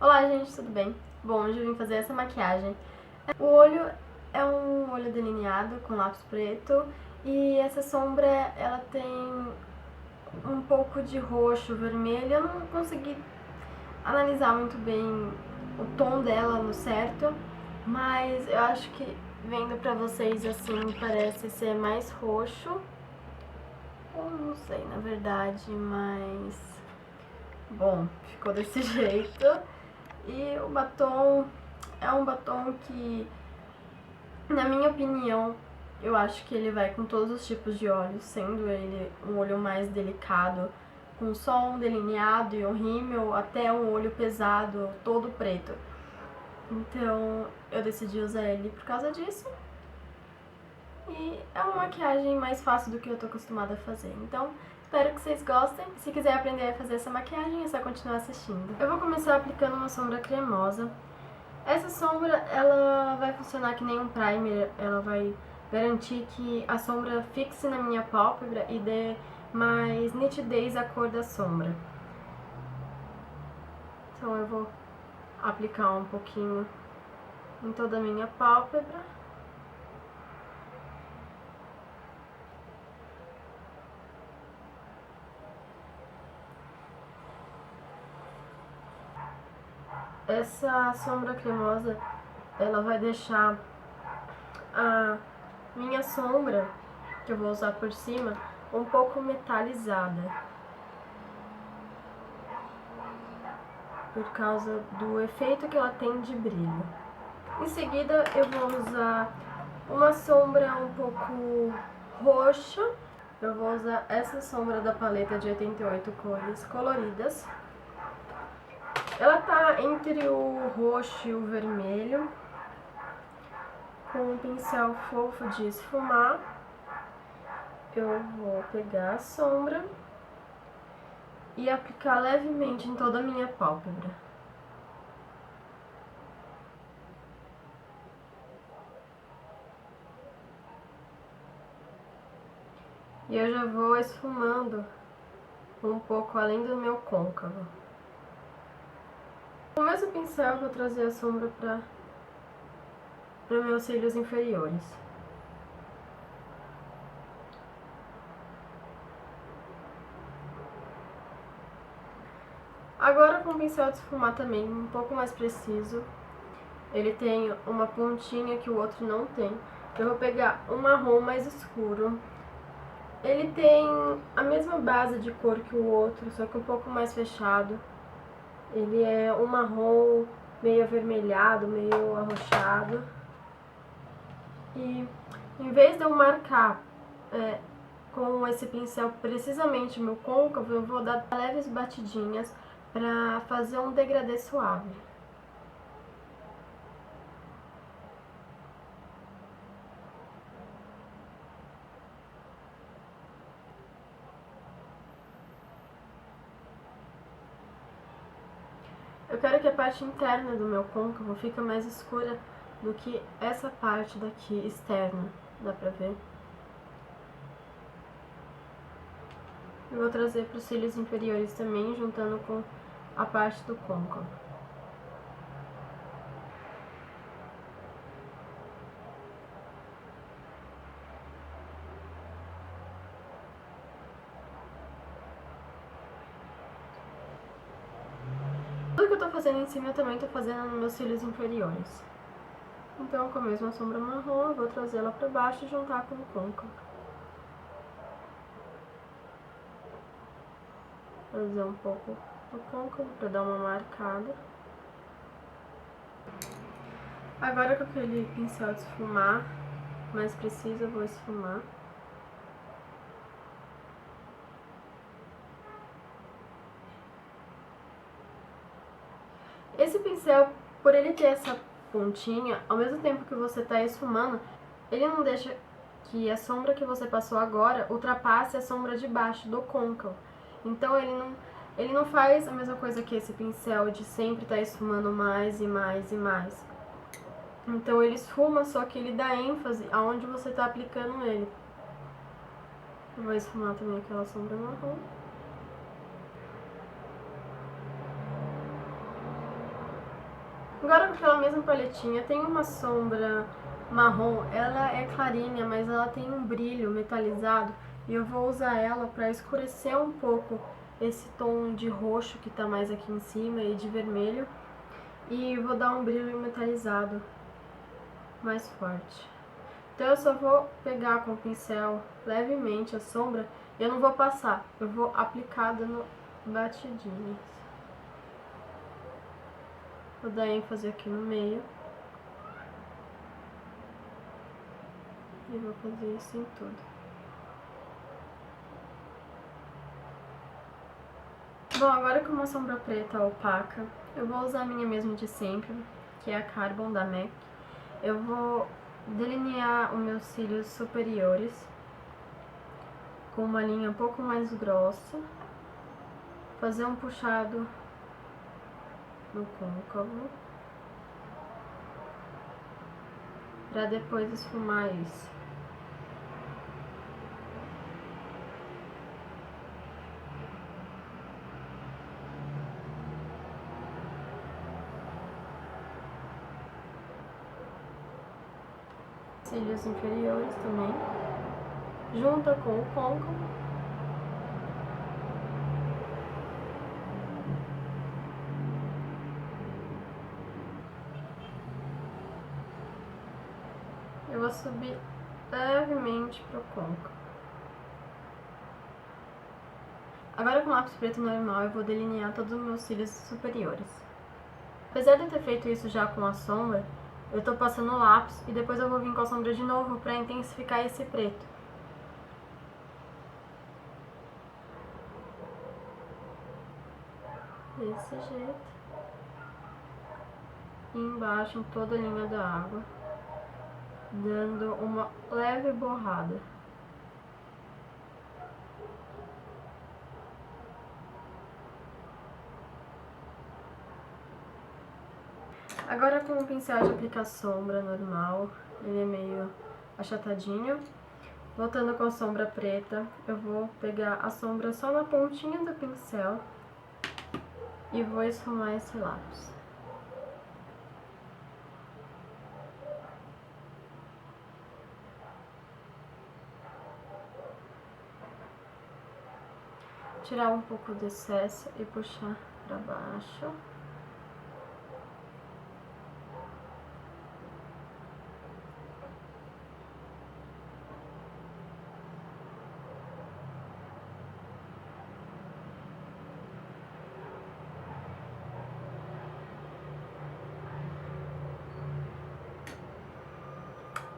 Olá gente, tudo bem? Bom, hoje eu vim fazer essa maquiagem. O olho é um olho delineado com lápis preto e essa sombra ela tem um pouco de roxo, vermelho. Eu não consegui analisar muito bem o tom dela no certo, mas eu acho que vendo pra vocês assim parece ser mais roxo. Eu não sei na verdade, mas bom, ficou desse jeito. E o batom é um batom que, na minha opinião, eu acho que ele vai com todos os tipos de olhos, sendo ele um olho mais delicado, com só um delineado e um rímel, até um olho pesado, todo preto. Então eu decidi usar ele por causa disso. E é uma maquiagem mais fácil do que eu tô acostumada a fazer. Então, espero que vocês gostem. Se quiser aprender a fazer essa maquiagem, é só continuar assistindo. Eu vou começar aplicando uma sombra cremosa. Essa sombra, ela vai funcionar que nem um primer, ela vai garantir que a sombra fixe na minha pálpebra e dê mais nitidez à cor da sombra. Então eu vou aplicar um pouquinho em toda a minha pálpebra. Essa sombra cremosa, ela vai deixar a minha sombra, que eu vou usar por cima, um pouco metalizada. Por causa do efeito que ela tem de brilho. Em seguida eu vou usar uma sombra um pouco roxa. Eu vou usar essa sombra da paleta de 88 cores coloridas. Ela tá entre o roxo e o vermelho. Com um pincel fofo de esfumar, eu vou pegar a sombra e aplicar levemente em toda a minha pálpebra. E eu já vou esfumando um pouco além do meu côncavo. Com o mesmo pincel eu vou trazer a sombra para meus cílios inferiores. Agora com o pincel de esfumar também, um pouco mais preciso. Ele tem uma pontinha que o outro não tem. Eu vou pegar um marrom mais escuro. Ele tem a mesma base de cor que o outro, só que um pouco mais fechado. Ele é um marrom meio avermelhado, meio arroxeado. E em vez de eu marcar com esse pincel precisamente meu côncavo, eu vou dar leves batidinhas para fazer um degradê suave. Eu quero que a parte interna do meu côncavo fique mais escura do que essa parte daqui externa, dá pra ver? Eu vou trazer para os cílios inferiores também, juntando com a parte do côncavo. Tudo que eu tô fazendo em cima eu também tô fazendo nos meus cílios inferiores. Então, com a mesma sombra marrom, eu vou trazê-la para baixo e juntar com o côncavo. Fazer um pouco do côncavo para dar uma marcada. Agora com aquele pincel de esfumar, mais preciso, eu vou esfumar. Esse pincel, por ele ter essa pontinha, ao mesmo tempo que você está esfumando, ele não deixa que a sombra que você passou agora ultrapasse a sombra de baixo do côncavo. Então ele não faz a mesma coisa que esse pincel de sempre estar esfumando mais e mais e mais. Então ele esfuma, só que ele dá ênfase aonde você está aplicando ele. Eu vou esfumar também aquela sombra marrom. Agora com aquela mesma paletinha, tem uma sombra marrom, ela é clarinha, mas ela tem um brilho metalizado e eu vou usar ela para escurecer um pouco esse tom de roxo que tá mais aqui em cima e de vermelho, e vou dar um brilho metalizado mais forte. Então eu só vou pegar com o pincel levemente a sombra, eu não vou passar, eu vou aplicar dando batidinhas. Vou dar ênfase aqui no meio. E vou fazer isso em tudo. Bom, agora com uma sombra preta opaca, eu vou usar a minha mesma de sempre, que é a Carbon da MAC. Eu vou delinear os meus cílios superiores com uma linha um pouco mais grossa, fazer um puxado no côncavo, para depois esfumar isso. Cílios inferiores também, junta com o côncavo. Eu vou subir levemente pro côncavo. Agora com lápis preto normal eu vou delinear todos os meus cílios superiores. Apesar de eu ter feito isso já com a sombra, eu tô passando lápis e depois eu vou vir com a sombra de novo para intensificar esse preto. Desse jeito. E embaixo em toda a linha da água, dando uma leve borrada. Agora com o pincel de aplicar sombra normal, ele é meio achatadinho. Voltando com a sombra preta, eu vou pegar a sombra só na pontinha do pincel e vou esfumar esse lápis. Tirar um pouco do excesso e puxar para baixo.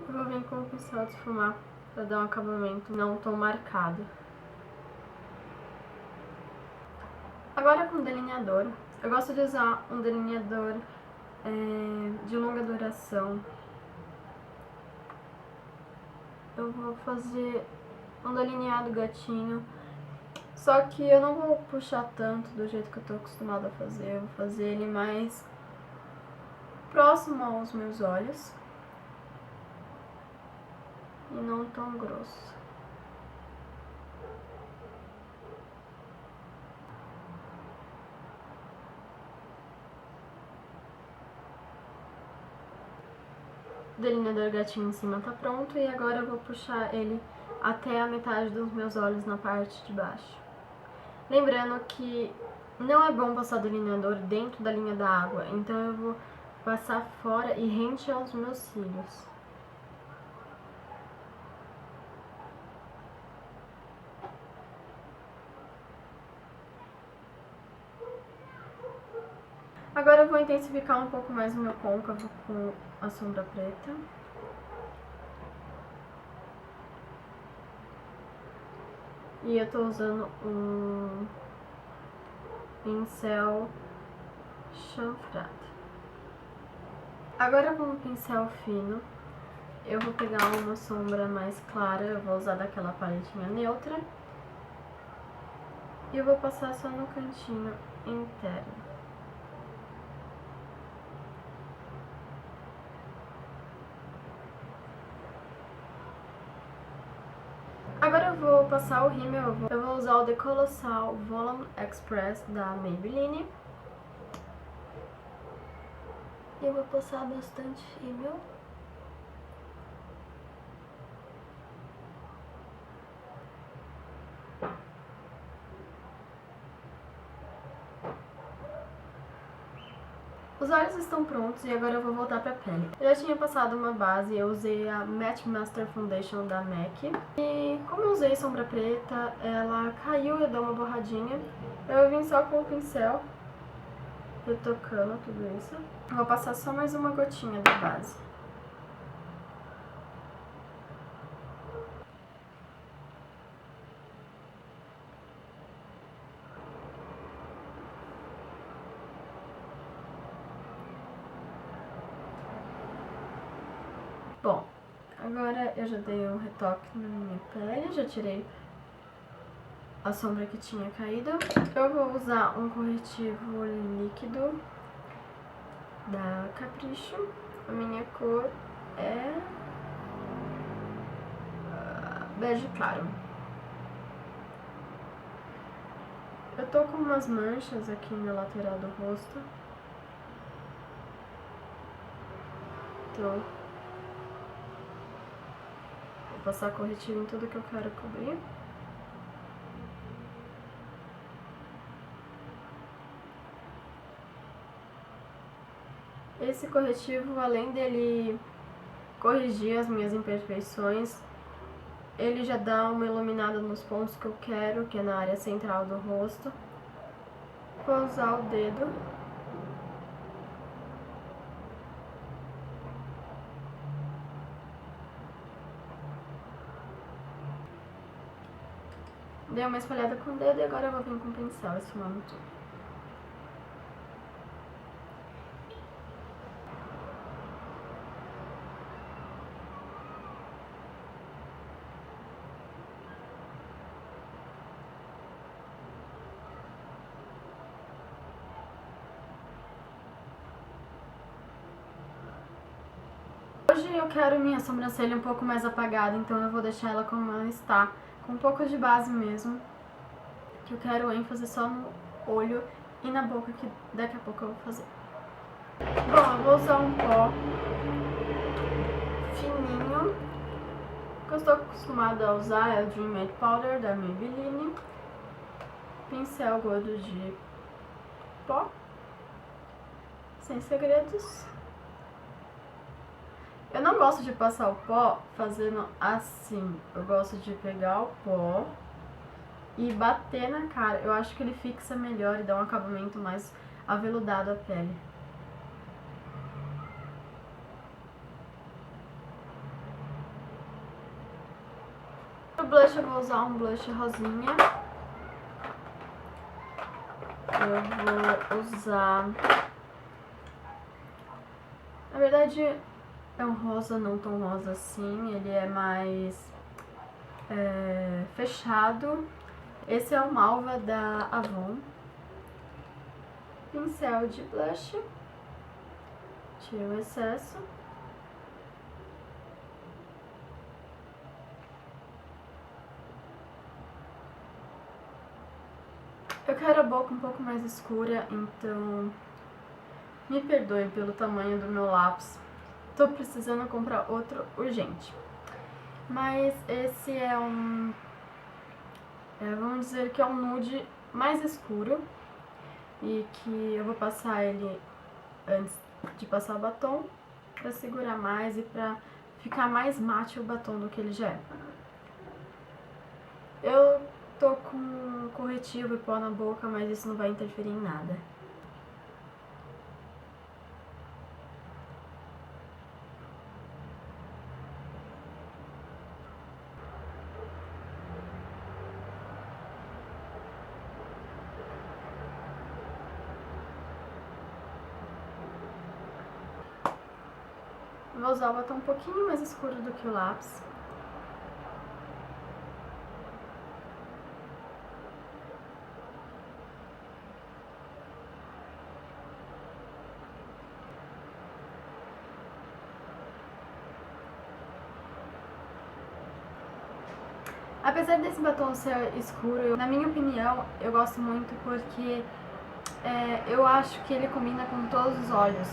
Eu vou vir com o pincel de esfumar para dar um acabamento não tão marcado. Agora com o delineador, eu gosto de usar um delineador de longa duração. Eu vou fazer um delineado gatinho, só que eu não vou puxar tanto do jeito que eu tô acostumada a fazer. Eu vou fazer ele mais próximo aos meus olhos e não tão grosso. O delineador gatinho em cima tá pronto e agora eu vou puxar ele até a metade dos meus olhos na parte de baixo. Lembrando que não é bom passar delineador dentro da linha da água, então eu vou passar fora e rente aos meus cílios. Agora eu vou intensificar um pouco mais o meu côncavo com a sombra preta. E eu tô usando um pincel chanfrado. Agora com um pincel fino, eu vou pegar uma sombra mais clara, eu vou usar daquela paletinha neutra. E eu vou passar só no cantinho interno. Agora eu vou passar o rímel, eu vou usar o The Colossal Volume Express da Maybelline. Eu vou passar bastante rímel. Os olhos estão prontos e agora eu vou voltar pra pele. Eu já tinha passado uma base, eu usei a Matte Master Foundation da MAC. E como eu usei sombra preta, ela caiu e deu uma borradinha. Eu vim só com o pincel, retocando tudo isso. Eu vou passar só mais uma gotinha da base. Bom, agora eu já dei um retoque na minha pele, já tirei a sombra que tinha caído. Eu vou usar um corretivo líquido da Capricho. A minha cor é bege claro. Eu tô com umas manchas aqui na lateral do rosto. Vou passar corretivo em tudo que eu quero cobrir. Esse corretivo, além dele corrigir as minhas imperfeições, ele já dá uma iluminada nos pontos que eu quero, que é na área central do rosto. Vou usar o dedo. Dei uma espalhada com o dedo e agora eu vou vir com o pincel esfumando tudo. Hoje eu quero minha sobrancelha um pouco mais apagada, então eu vou deixar ela como ela está, com um pouco de base mesmo, que eu quero ênfase só no olho e na boca, que daqui a pouco eu vou fazer. Bom, eu vou usar um pó fininho, que eu estou acostumada a usar é o Dream Matte Powder da Maybelline, pincel gordo de pó, sem segredos. Eu não gosto de passar o pó fazendo assim, eu gosto de pegar o pó e bater na cara. Eu acho que ele fixa melhor e dá um acabamento mais aveludado à pele. No blush eu vou usar um blush rosinha. Eu vou usar... Na verdade, é um rosa, não tão rosa assim, ele é mais fechado. Esse é o Malva da Avon. Pincel de blush. Tira o excesso. Eu quero a boca um pouco mais escura, então me perdoe pelo tamanho do meu lápis. Tô precisando comprar outro urgente. Mas esse é vamos dizer que é um nude mais escuro. E que eu vou passar ele antes de passar o batom, pra segurar mais e pra ficar mais mate o batom do que ele já é. Eu tô com corretivo e pó na boca, mas isso não vai interferir em nada. Vou usar o batom um pouquinho mais escuro do que o lápis. Apesar desse batom ser escuro, na minha opinião, eu gosto muito porque eu acho que ele combina com todos os olhos,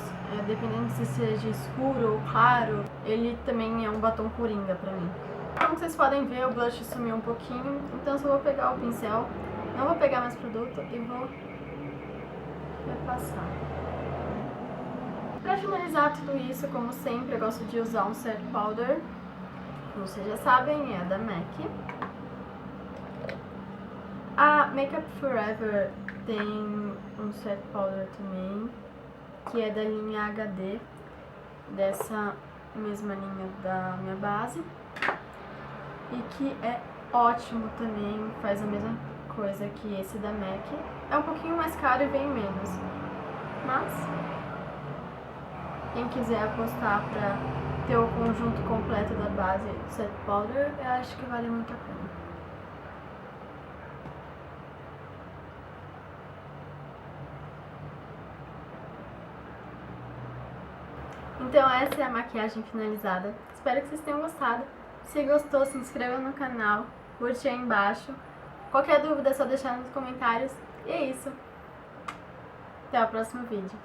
dependendo se seja escuro ou claro, ele também é um batom coringa pra mim. Como vocês podem ver, o blush sumiu um pouquinho, então eu só vou pegar o pincel, não vou pegar mais produto e vou repassar. Pra finalizar tudo isso, como sempre, eu gosto de usar um set powder, como vocês já sabem, é da MAC. A Makeup Forever tem um set powder também, que é da linha HD, dessa mesma linha da minha base, e que é ótimo também, faz a mesma coisa que esse da MAC. É um pouquinho mais caro e vem menos, mas quem quiser apostar pra ter o conjunto completo da base do set powder, eu acho que vale muito a pena. Então essa é a maquiagem finalizada. Espero que vocês tenham gostado. Se gostou, se inscreva no canal, curte aí embaixo. Qualquer dúvida é só deixar nos comentários. E é isso. Até o próximo vídeo.